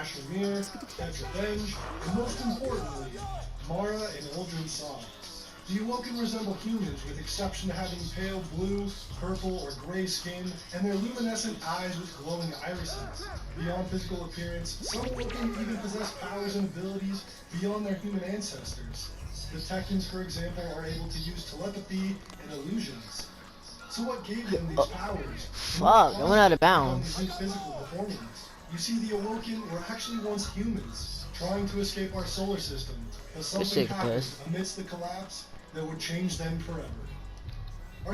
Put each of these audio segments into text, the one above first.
Asher Petra Benj, and most importantly, Mara and Uldren Sov. The Awoken resemble humans with exception to having pale blue, purple, or gray skin, and their luminescent eyes with glowing irises. Beyond physical appearance, some Awoken even possess powers and abilities beyond their human ancestors. The Tekkens, for example, are able to use telepathy and illusions. So what gave them these powers? Fuck, I went out of bounds. These physical deformities. You see, the Awoken were actually once humans, trying to escape our solar system, but something happened amidst the collapse that would change them forever.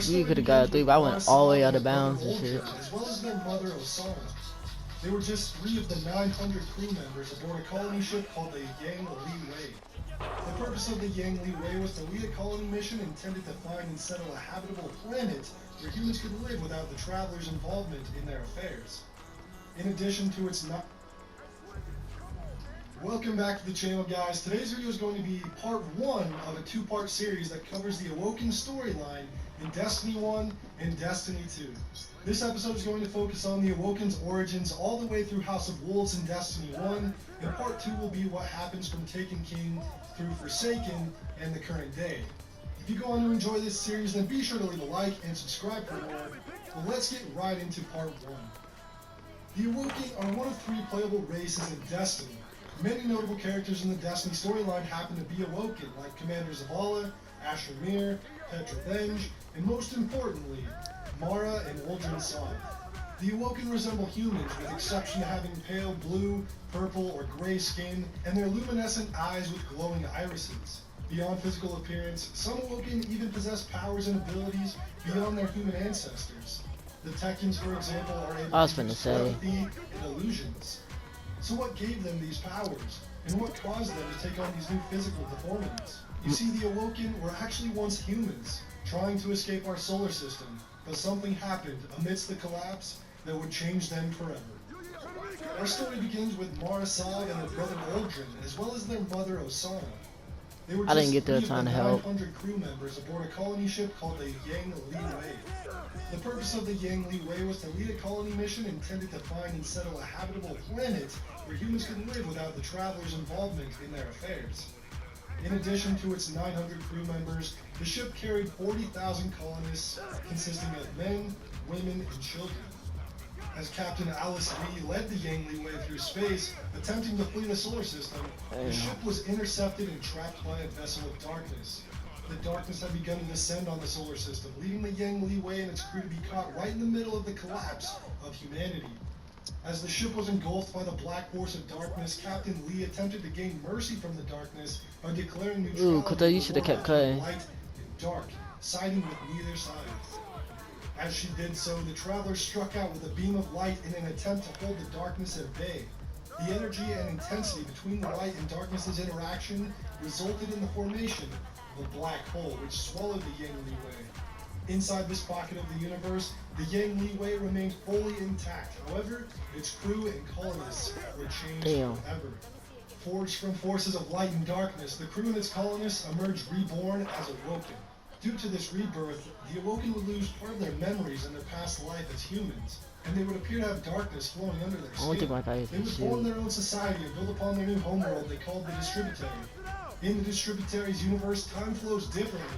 You could have got a 3, but I went all the way out of bounds and shit. As well as their mother, Osana. They were just 3 of the 900 crew members aboard a colony ship called the Yang Li Wei. The purpose of the Yang Li Wei was to lead a colony mission intended to find and settle a habitable planet where humans could live without the travelers' involvement in their affairs. In addition to its not... Welcome back to the channel, guys. Today's video is going to be part 1 of a 2-part series that covers the Awoken storyline in Destiny 1 and Destiny 2. This episode is going to focus on the Awoken's origins all the way through House of Wolves in Destiny 1, and part 2 will be what happens from Taken King through Forsaken and the current day. If you go on to enjoy this series, then be sure to leave a like and subscribe for more. Well, let's get right into part 1. The Awoken are one of 3 playable races in Destiny. Many notable characters in the Destiny storyline happen to be Awoken, like Commander Zavala, Asher Petra Benj, and most importantly, Mara and Uldren Sov. The Awoken resemble humans with exception to having pale blue, purple, or gray skin, and their luminescent eyes with glowing irises. Beyond physical appearance, some Awoken even possess powers and abilities beyond their human ancestors. The Tekkens, for example, are able to use telepathy and illusions. So what gave them these powers, and what caused them to take on these new physical deformities? You see, the Awoken were actually once humans, trying to escape our solar system, but something happened amidst the collapse that would change them forever. Our story begins with Mara Sov and her brother Uldren, as well as their mother Osana. They were just 3 of the 900 crew members aboard a colony ship called the Yang Li Wei. The purpose of the Yang Li Wei was to lead a colony mission intended to find and settle a habitable planet where humans could live without the travelers' involvement in their affairs. In addition to its 900 crew members, the ship carried 40,000 colonists consisting of men, women, and children. As Captain Alice Lee led the Yang Li Wei through space, attempting to flee the solar system, the ship was intercepted and trapped by a vessel of darkness. The darkness had begun to descend on the solar system, leaving the Yang Li Wei and its crew to be caught right in the middle of the collapse of humanity. As the ship was engulfed by the black force of darkness, Captain Lee attempted to gain mercy from the darkness by declaring neutrality between light and dark, siding with neither side. As she did so, the travelers struck out with a beam of light in an attempt to hold the darkness at bay. The energy and intensity between the light and darkness's interaction resulted in the formation of a black hole, which swallowed the Yang Li Wei. Inside this pocket of the universe, the Yang Li Wei remained fully intact. However, its crew and colonists were changed forever. Forged from forces of light and darkness, the crew and its colonists emerged reborn as Awoken. Due to this rebirth, the Awoken would lose part of their memories and their past life as humans, and they would appear to have darkness flowing under their skin. They would form their own society and build upon their new homeworld they called the Distributary. In the Distributary's universe, time flows differently.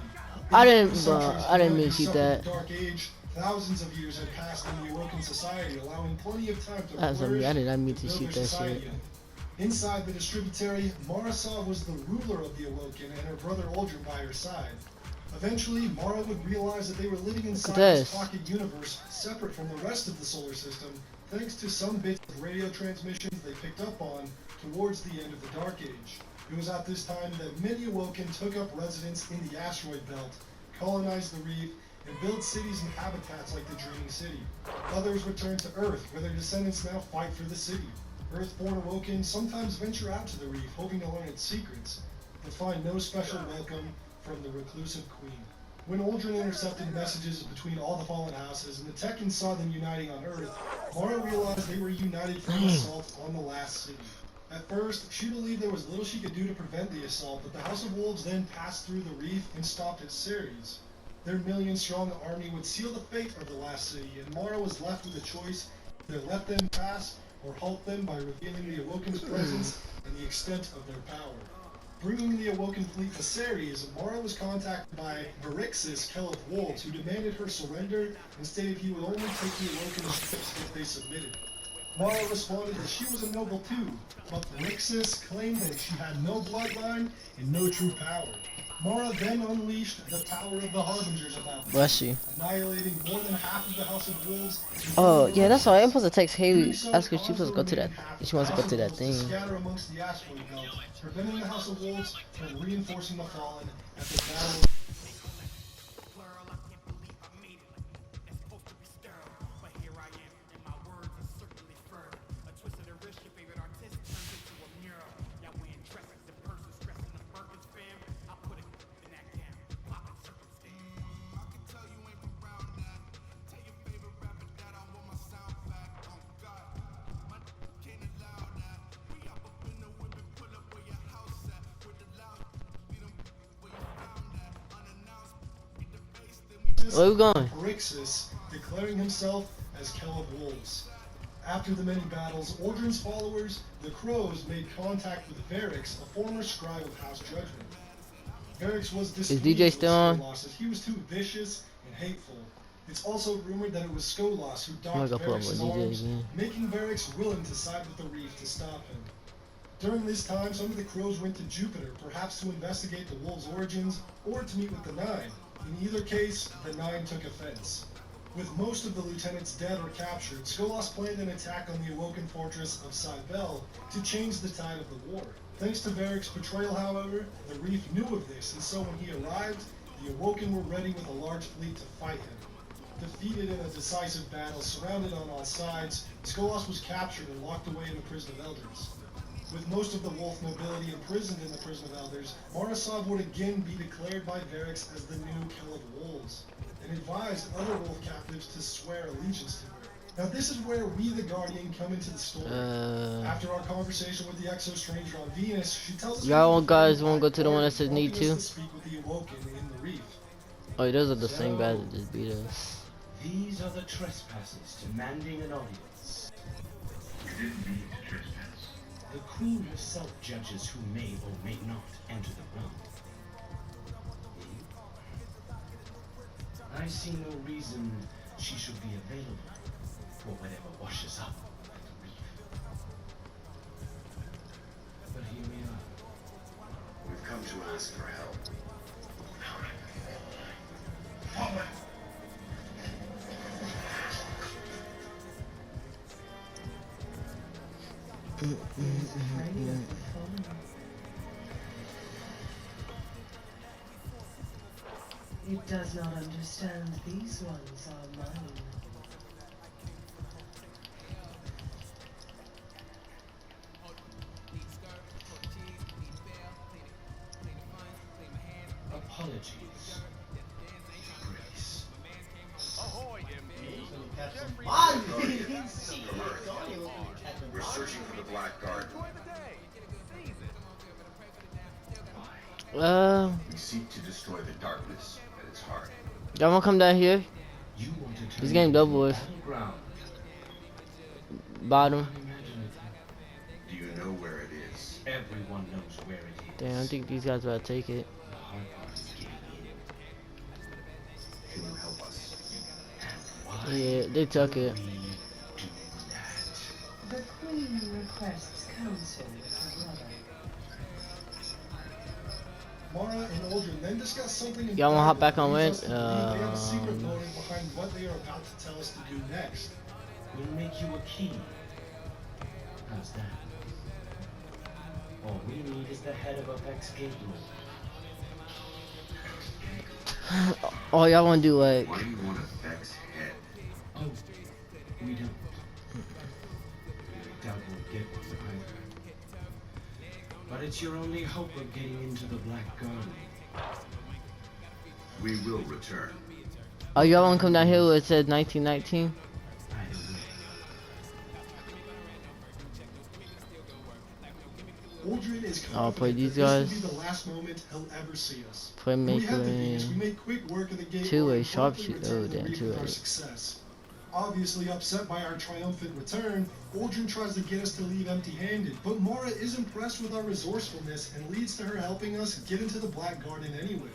I didn't mean to see that. Dark Age, thousands of years had passed in the Awoken society, allowing plenty of time to flourish. I did not mean to shoot that shit. Inside the Distributary, Mara Sov was the ruler of the Awoken and her brother Uldren by her side. Eventually, Mara would realize that they were living inside this pocket universe separate from the rest of the solar system, thanks to some bits of radio transmissions they picked up on towards the end of the Dark Age. It was at this time that many Awoken took up residence in the asteroid belt, colonized the reef, and built cities and habitats like the Dreaming City. Others returned to Earth, where their descendants now fight for the city. Earth-born Awoken sometimes venture out to the reef, hoping to learn its secrets, but find no special welcome from the reclusive queen. When Uldren intercepted messages between all the fallen houses and the Tekkens saw them uniting on Earth, Mara realized they were united for an assault on the last city. At first, she believed there was little she could do to prevent the assault, but the House of Wolves then passed through the reef and stopped its series. Their million-strong army would seal the fate of the last city, and Mara was left with a choice: either let them pass or halt them by revealing the Awoken's presence and the extent of their power. Bringing the Awoken fleet to Ceres, Mara was contacted by Varixis, Keleth Wolves, who demanded her surrender and stated he would only take the Awoken's ships if they submitted. Mara responded that she was a noble too, but Varixis claimed that she had no bloodline and no true power. Mara then unleashed the power of the Harbingers about them, Bless you. annihilating more than half of the House of Wolves. Oh, yeah, that's why I'm supposed to text Haley. Ask her if she's supposed to go to that. If she wants to go to that thing. Scatter amongst the asteroid belt, preventing the House of Wolves from reinforcing the Fallen at the Battle of Where we going? Varixis, declaring himself as Keleth Wolves. After the many battles, Ordrin's followers, the Crows, made contact with Varix, a former scribe of House Judgment. Varix was displeased DJ still on? Skolas as he was too vicious and hateful. It's also rumored that it was Skolas who I'm docked gonna pull up Varix's with DJ arms, again. making Varix willing to side with the Reef to stop him. During this time, some of the Crows went to Jupiter, perhaps to investigate the Wolves' origins or to meet with the Nine. In either case, the Nine took offense. With most of the lieutenants dead or captured, Skolas planned an attack on the Awoken fortress of Cybele to change the tide of the war. Thanks to Varric's betrayal, however, the Reef knew of this, and so when he arrived, the Awoken were ready with a large fleet to fight him. Defeated in a decisive battle, surrounded on all sides, Skolas was captured and locked away in the Prison of Elders. With most of the Wolf nobility imprisoned in the Prison of Elders, Marasov would again be declared by Varix as the new Keleth Wolves, and advised other Wolf captives to swear allegiance to her. Now this is where we, the Guardian, come into the story. After our conversation with the Exo Stranger on Venus, she tells us Y'all guys wanna go to the one that says need to? speak with the Awoken in the Reef. Oh, those are the same guys that just beat us. These are the trespassers demanding an audience. You didn't mean to trespass. The Queen herself judges who may or may not enter the realm. I see no reason she should be available for whatever washes up at the Reef. But here we are. We've come to ask for help. It does not understand these ones are mine. Apologies. Grace. We're searching for the Black Garden. We seek to destroy the darkness at its heart. Y'all wanna come down here? You wanted to This game double with battleground. bottom. Imagine Do you know where it is? it. Everyone knows where it is. Damn, I think these guys about to take it. The hard part is getting in. Can you help us? And why Yeah, they took it. we do that? The Queen requests counsel with her brother. Mara and Aldrin then discuss something in Y'all wanna hop back on that leads when? us to believe they have a secret motive behind what they are about to tell us to do next. We'll make you a key. How's that? All we need is the head of Apex Gateway. Oh, y'all wanna do like Why do you want Effect's head? Oh, we don't. I doubt we'll get one either. But it's your only hope of getting into the Black Garden. We will return. oh y'all wanna come down here where it says 1919? Either way. Aldrin is I'll play confident these that this guys. will be the last moment he'll ever see us. When we Playmaker had the Venus, we and made quick work of the gateway two-way and promptly sharpshooter. returned Oh, the damn, Reef with our two-way. success. Obviously upset by our triumphant return, Uldren tries to get us to leave empty-handed, but Mara is impressed with our resourcefulness and leads to her helping us get into the Black Garden anyway.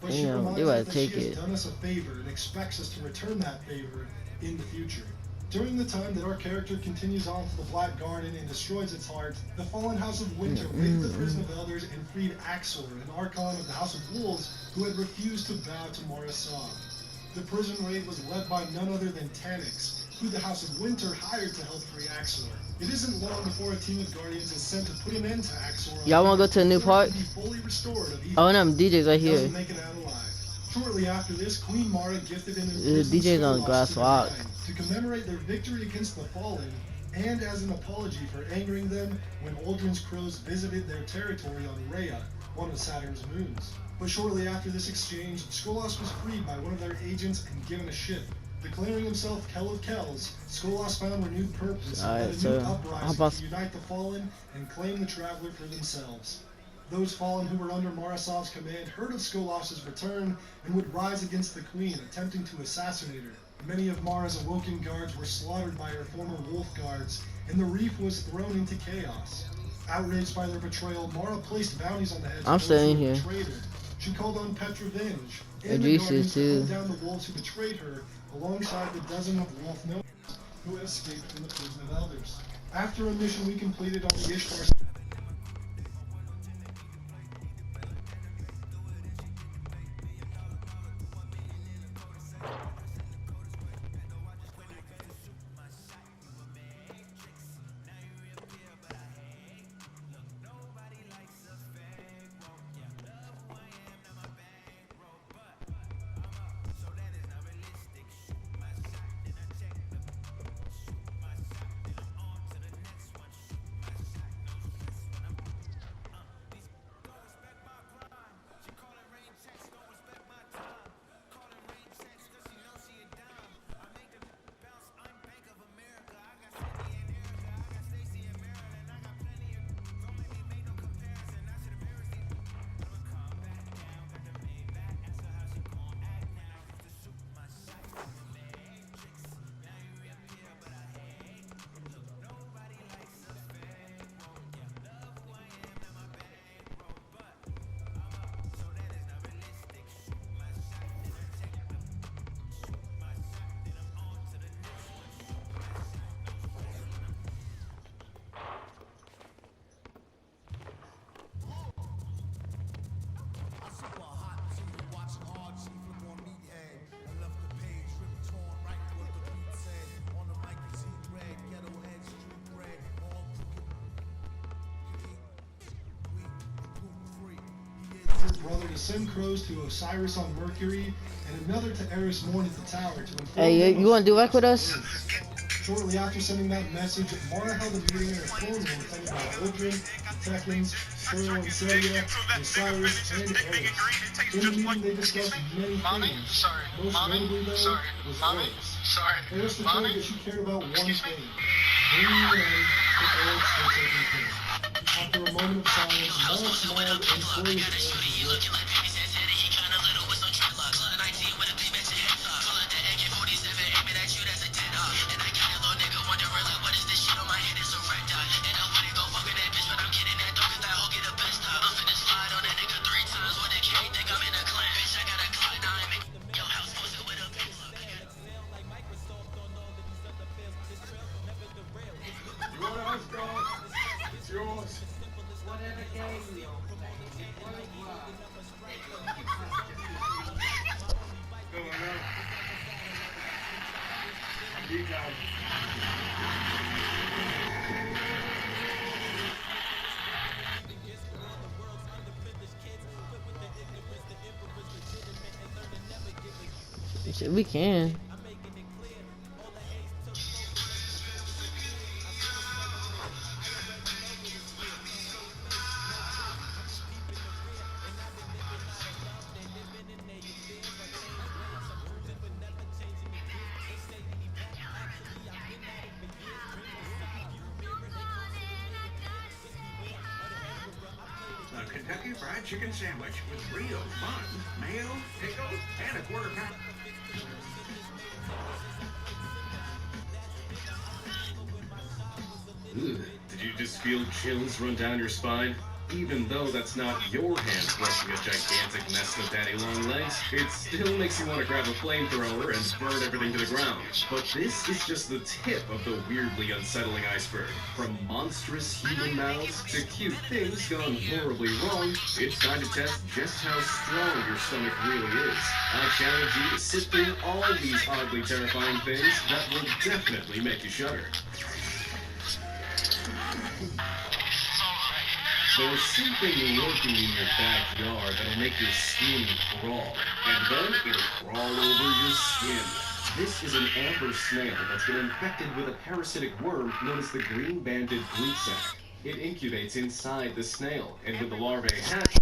But she Damn, reminds they us gotta that take she has it. done us a favor and expects us to return that favor in the future. During the time that our character continues on to the Black Garden and destroys its heart, the fallen House of Winter raided the Prison of Elders and freed Axor, an Archon of the House of Wolves who had refused to bow to Mara Sov. The prison raid was led by none other than Tannix, who the House of Winter hired to help free Axor. It isn't long before a team of Guardians is sent to put an end to Axor. Y'all wanna go to a new park? Oh, them DJs right here. Doesn't make it out alive. Shortly after this, Queen Mara gifted an The DJ's on Grass Walk. to commemorate their victory against the Fallen, and as an apology for angering them when Uldren's crows visited their territory on Rhea, one of Saturn's moons. But shortly after this exchange, Skolas was freed by one of their agents and given a ship. Declaring himself Kel of Kells, Skolas found renewed purpose and led a new uprising to unite the Fallen and claim the Traveler for themselves. Those Fallen who were under Marasov's command heard of Skolas' return and would rise against the Queen, attempting to assassinate her. Many of Mara's awoken guards were slaughtered by her former wolf guards, and the reef was thrown into chaos. Outraged by their betrayal, Mara placed bounties on the heads of those staying who here. betrayed her. She called on Petrovenge and And the Reese Guardians to too. hunt down the wolves who betrayed her, alongside the dozen of wolf nobles who had escaped from the Prison of Elders. After a mission we completed on the Ishtar brother to send crows to Osiris on Mercury, and another to Eris Morn at the tower to inform Hey, them you of wanna do work with us? Shortly after sending that message, Mara held a meeting in her throne room attended by Uldren, the Tekans, Squirrel and Celia, Osiris, and Eris. In the meeting, they discussed many things. Most notably, though, was Eris. Eris declared that she cared about one thing: bringing an end to Eric's forsaken king. After a moment of silence, Mara smiled and praised Eris' work. Shit, we can. A Kentucky Fried Chicken sandwich with real fun, mayo, pickles, and a quarter pound. Ugh, did you just feel chills run down your spine? Even though that's not your hand crushing a gigantic mess of daddy long legs, it still makes you want to grab a flamethrower and burn everything to the ground. But this is just the tip of the weirdly unsettling iceberg. From monstrous human mouths to cute things gone horribly wrong, it's time to test just how strong your stomach really is. I challenge you to sit through all these oddly terrifying things that will definitely make you shudder. There's something lurking in your backyard that'll make your skin crawl, and then it'll crawl over your skin. This is an amber snail that's been infected with a parasitic worm known as the green-banded glute sac. It incubates inside the snail, and when the larvae hatch,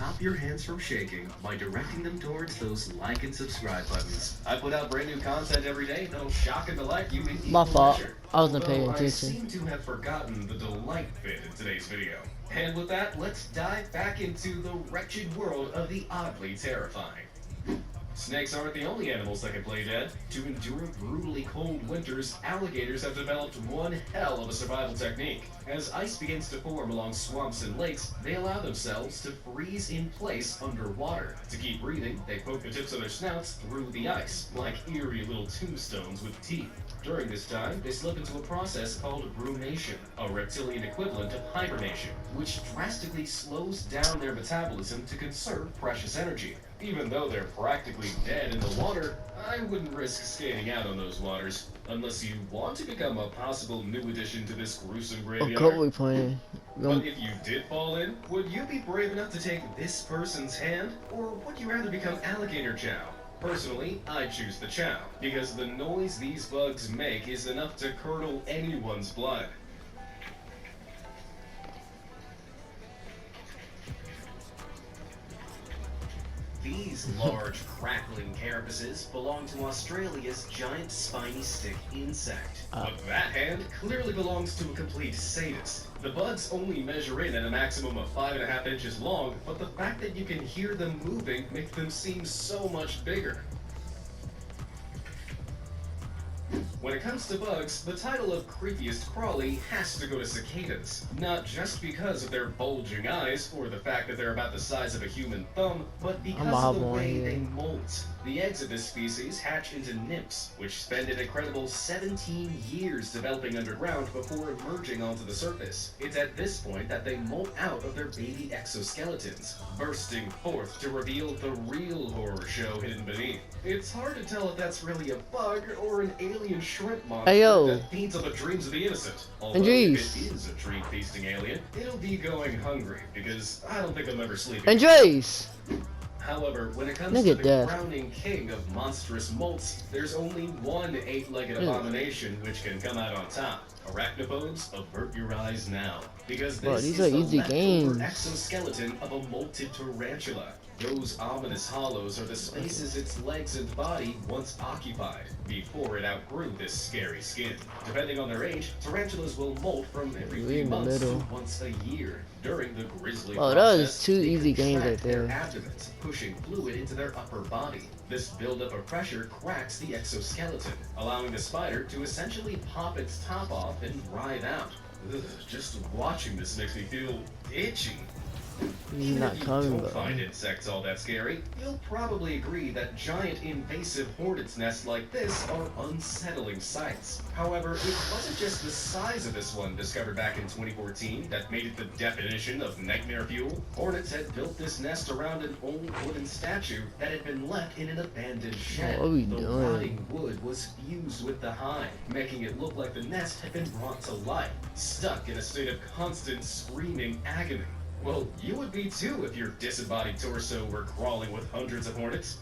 stop your hands from shaking by directing them towards those like and subscribe buttons. I put out brand new content every day that'll shock and delight you in equal My fault. measure. I wasn't paying Although I attention. seem to have forgotten the delight bit in today's video. And with that, let's dive back into the wretched world of the oddly terrifying. Snakes aren't the only animals that can play dead. To endure brutally cold winters, alligators have developed one hell of a survival technique. As ice begins to form along swamps and lakes, they allow themselves to freeze in place underwater. To keep breathing, they poke the tips of their snouts through the ice, like eerie little tombstones with teeth. During this time, they slip into a process called brumation, a reptilian equivalent of hibernation, which drastically slows down their metabolism to conserve precious energy. Even though they're practically dead in the water, I wouldn't risk skating out on those waters, unless you want to become a possible new addition to this gruesome Oh, graveyard. God, we playing. But if you did fall in, would you be brave enough to take this person's hand, or would you rather become alligator chow? Personally, I choose the chow, because the noise these bugs make is enough to curdle anyone's blood. These large, crackling carapaces belong to Australia's giant spiny stick insect. But that hand clearly belongs to a complete sadist. The bugs only measure in at a maximum of 5.5 inches long, but the fact that you can hear them moving makes them seem so much bigger. When it comes to bugs, the title of creepiest crawly has to go to cicadas. Not just because of their bulging eyes, or the fact that they're about the size of a human thumb, but because of the way they molt. The eggs of this species hatch into nymphs, which spend an incredible 17 years developing underground before emerging onto the surface. It's at this point that they molt out of their baby exoskeletons, bursting forth to reveal the real horror show hidden beneath. It's hard to tell if that's really a bug or an alien shrimp monster that feeds on the dreams of the innocent. Although if it is a dream-feasting alien, it'll be going hungry, because I don't think I'm ever sleeping. Andres! However, when it comes to the crowning king of monstrous molts, there's only one 8-legged abomination which can come out on top. Arachnophobes, avert your eyes now, because this is the leftover exoskeleton of a molted tarantula. Those ominous hollows are the spaces its legs and body once occupied, before it outgrew this scary skin. Depending on their age, tarantulas will molt from every few months to once a year. During the grisly Oh, that process, was two they easy games contract right their there. abdomens, pushing fluid into their upper body. This buildup of pressure cracks the exoskeleton, allowing the spider to essentially pop its top off and writhe out. Ugh, just watching this makes me feel itchy. He's Even not if you coming, don't bro. find insects all that scary, you'll probably agree that giant invasive hornets' nests like this are unsettling sights. However, it wasn't just the size of this one discovered back in 2014 that made it the definition of nightmare fuel. Hornets had built this nest around an old wooden statue that had been left in an abandoned shed. What are we The doing? rotting wood was fused with the hide, making it look like the nest had been brought to life, stuck in a state of constant screaming agony. Well, you would be too if your disembodied torso were crawling with hundreds of hornets.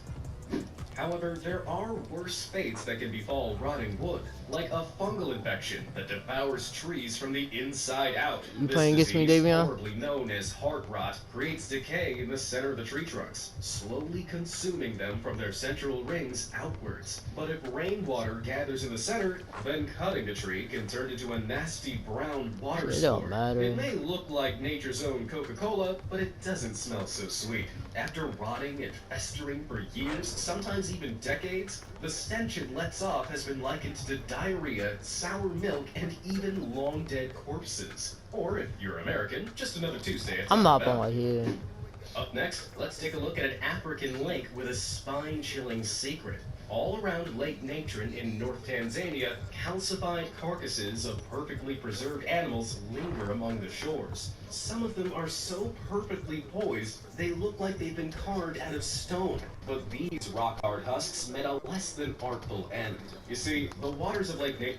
However, there are worse fates that can befall rotting wood, like a fungal infection that devours trees from the inside out. You This playing against me, disease, Davion? horribly known as heart rot, creates decay in the center of the tree trunks, slowly consuming them from their central rings outwards. But if rainwater gathers in the center, then cutting the tree can turn into a nasty brown water It don't sport. matter. It may look like nature's own Coca-Cola, but it doesn't smell so sweet. After rotting and festering for years, sometimes even decades, the stench it lets off has been likened to diarrhea, sour milk, and even long-dead corpses. Or, if you're American, just another Tuesday at I'm Taco hopping Bell. right here. Up next, let's take a look at an African lake with a spine-chilling secret. All around Lake Natron in North Tanzania, calcified carcasses of perfectly preserved animals linger among the shores. Some of them are so perfectly poised, they look like they've been carved out of stone. But these rock-hard husks met a less than artful end. You see, the waters of Lake Natron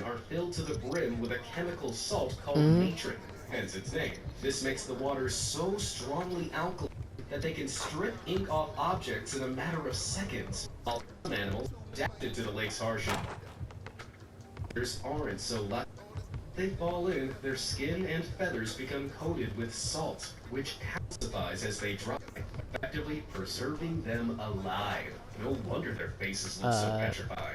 are filled to the brim with a chemical salt called natron, hence its name. This makes the water so strongly alkaline that they can strip ink off objects in a matter of seconds, while some animals adapted to the lake's harsh waters aren't so lucky. They fall in, their skin and feathers become coated with salt, which calcifies as they dry, effectively preserving them alive. No wonder their faces look so petrified.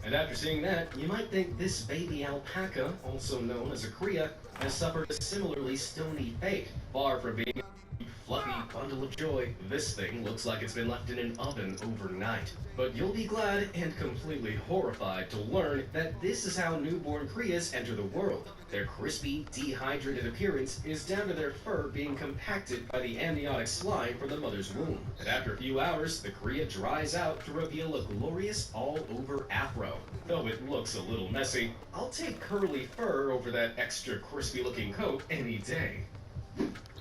And after seeing that, you might think this baby alpaca, also known as a cria, has suffered a similarly stony fate. Far from being a fluffy bundle of joy, this thing looks like it's been left in an oven overnight. But you'll be glad and completely horrified to learn that this is how newborn crias enter the world. Their crispy, dehydrated appearance is down to their fur being compacted by the amniotic slime from the mother's womb. And after a few hours, the cria dries out to reveal a glorious all-over afro. Though it looks a little messy, I'll take curly fur over that extra crispy-looking coat any day.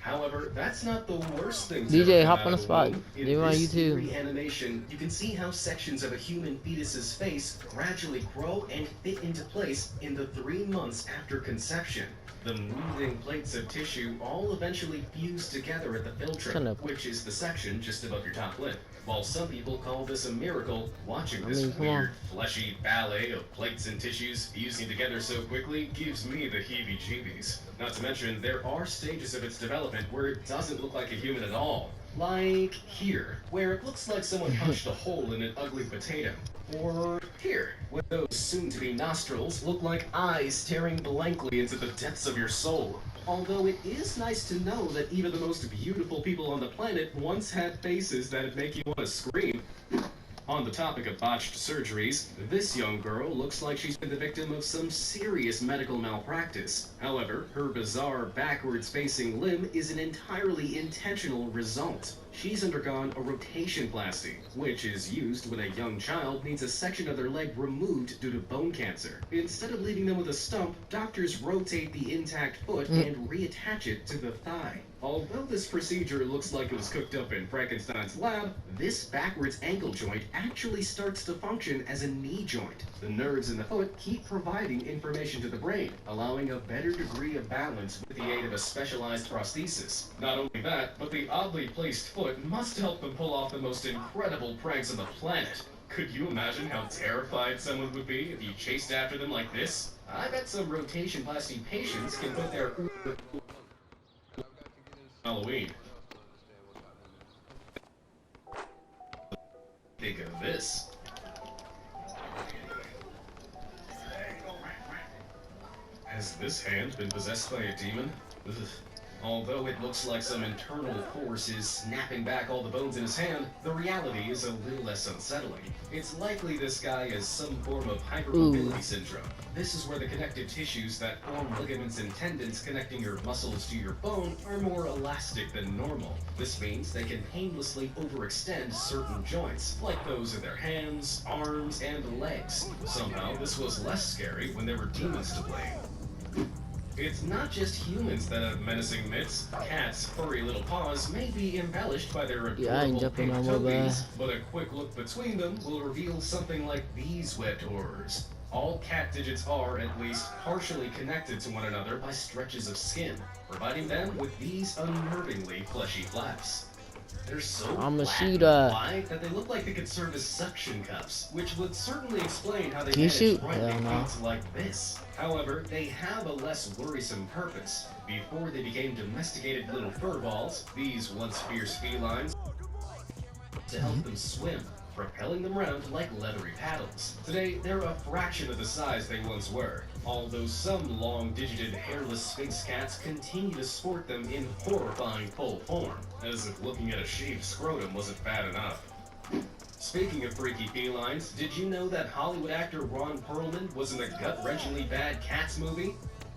However, that's not the worst thing to DJ, ever hop come on out the of spot. womb. In Leave it on this YouTube. eerie animation, you can see how sections of a human fetus's face gradually grow and fit into place in the 3 months after conception. The moving plates of tissue all eventually fuse together at the philtrum, which is the section just above your top lip. While some people call this a miracle, watching this come on. weird, fleshy ballet of plates and tissues fusing together so quickly gives me the heebie-jeebies. Not to mention, there are stages of its development where it doesn't look like a human at all. Like here, where it looks like someone punched a hole in an ugly potato. Or here, where those soon-to-be nostrils look like eyes staring blankly into the depths of your soul. Although it is nice to know that even the most beautiful people on the planet once had faces that'd make you want to scream. On the topic of botched surgeries, this young girl looks like she's been the victim of some serious medical malpractice. However, her bizarre backwards-facing limb is an entirely intentional result. She's undergone a rotationplasty, which is used when a young child needs a section of their leg removed due to bone cancer. Instead of leaving them with a stump, doctors rotate the intact foot and reattach it to the thigh. Although this procedure looks like it was cooked up in Frankenstein's lab, this backwards ankle joint actually starts to function as a knee joint. The nerves in the foot keep providing information to the brain, allowing a better degree of balance with the aid of a specialized prosthesis. Not only that, but the oddly placed foot must help them pull off the most incredible pranks on the planet. Could you imagine how terrified someone would be if you chased after them like this? I bet some rotation-plasty patients can put their Halloween. Think of this. Has this hand been possessed by a demon? Ugh. Although it looks like some internal force is snapping back all the bones in his hand, the reality is a little less unsettling. It's likely this guy has some form of hypermobility syndrome. This is where the connective tissues that form ligaments and tendons connecting your muscles to your bone are more elastic than normal. This means they can painlessly overextend certain joints, like those in their hands, arms, and legs. Somehow, this was less scary when there were demons to blame. It's not just humans that have menacing mitts. Cats' furry little paws may be embellished by their adorable pink toebies, but a quick look between them will reveal something like these webbed horrors. All cat digits are, at least, partially connected to one another by stretches of skin, providing them with these unnervingly fleshy flaps. They're so wide that they look like they could serve as suction cups, which would certainly explain how they manage grinding beats like this. However, they have a less worrisome purpose. Before they became domesticated little fur balls, these once fierce felines to help them swim, propelling them around like leathery paddles. Today, they're a fraction of the size they once were, although some long-digited hairless Sphinx cats continue to sport them in horrifying full form, as if looking at a shaved scrotum wasn't bad enough. Speaking of freaky felines, did you know that Hollywood actor Ron Perlman was in the gut-wrenchingly bad Cats movie?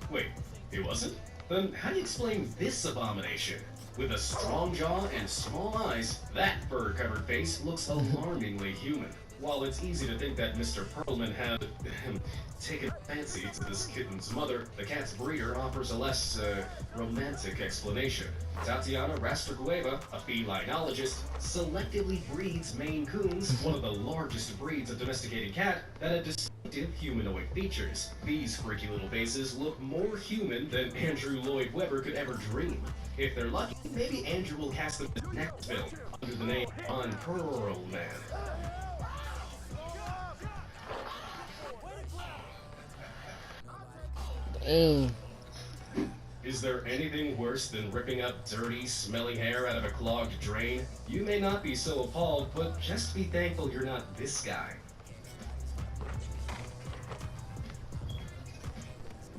Wait, he wasn't? Then how do you explain this abomination? With a strong jaw and small eyes, that fur-covered face looks alarmingly human. While it's easy to think that Mr. Perlman had taken a fancy to this kitten's mother, the cat's breeder offers a less romantic explanation. Tatiana Rastrigueva, a felinologist, selectively breeds Maine Coons, one of the largest breeds of domesticated cat, that have distinctive humanoid features. These freaky little faces look more human than Andrew Lloyd Webber could ever dream. If they're lucky, maybe Andrew will cast them in his next film, under the name Ron Perlman. Is there anything worse than ripping up dirty, smelly hair out of a clogged drain? You may not be so appalled, but just be thankful you're not this guy.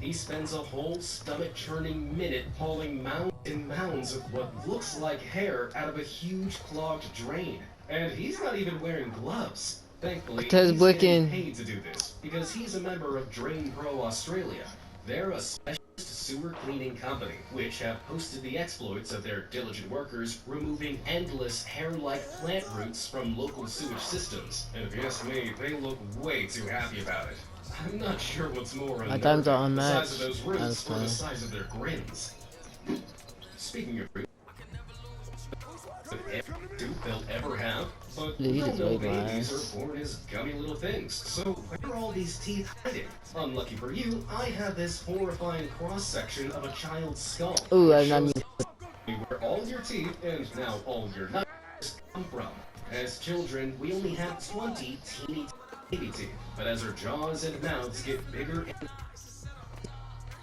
He spends a whole stomach-churning minute hauling mounds and mounds of what looks like hair out of a huge clogged drain. And he's not even wearing gloves. Thankfully, he's getting paid to do this, because he's a member of Drain Pro Australia. They're a specialist sewer cleaning company, which have posted the exploits of their diligent workers removing endless hair-like plant roots from local sewage systems. And if you ask me, they look way too happy about it. I'm not sure what's more unnerving, the size of those roots or the size of their grins. Speaking of roots, every tooth they'll ever have, but we don't know babies are born as gummy little things, so where are all these teeth hiding? Unlucky for you, I have this horrifying cross-section of a child's skull. Ooh, where all your teeth, and now all your nuts, come from. As children, we only have 20 teeny baby teeth, but as our jaws and mouths get bigger and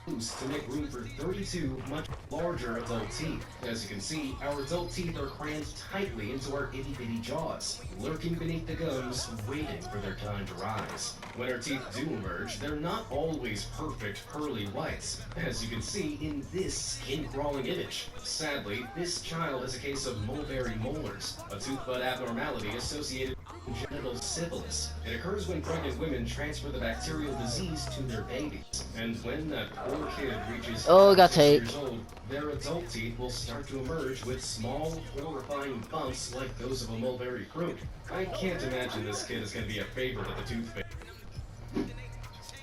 loose to make room for 32 much larger adult teeth. As you can see, our adult teeth are crammed tightly into our itty-bitty jaws, lurking beneath the gums, waiting for their time to rise. When our teeth do emerge, they're not always perfect pearly whites, as you can see in this skin-crawling image. Sadly, this child has a case of mulberry molars, a tooth bud abnormality associated with congenital syphilis. It occurs when pregnant women transfer the bacterial disease to their babies, and when that poor kid reaches 6 years old, their adult teeth will start to emerge with small, horrifying bumps like those of a mulberry fruit. I can't imagine this kid is going to be a favorite at the tooth fairy.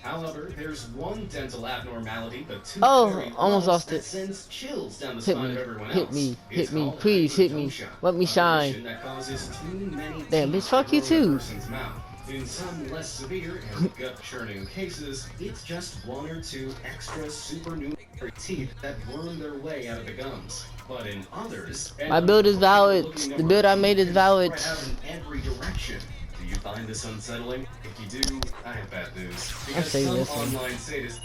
However, there's one dental abnormality the tooth fairy loves that sends chills down the spine of everyone else. Hit me, please hit me. Let me shine. Damn, bitch, fuck you too. In some less severe and gut-churning cases, it's just one or two extra supernumerary teeth that worm their way out of the gums. But in others, my build is valid. The build I made is valid. In every direction. Do you find this unsettling? If you do, I have bad news. Because say some this one. online sadists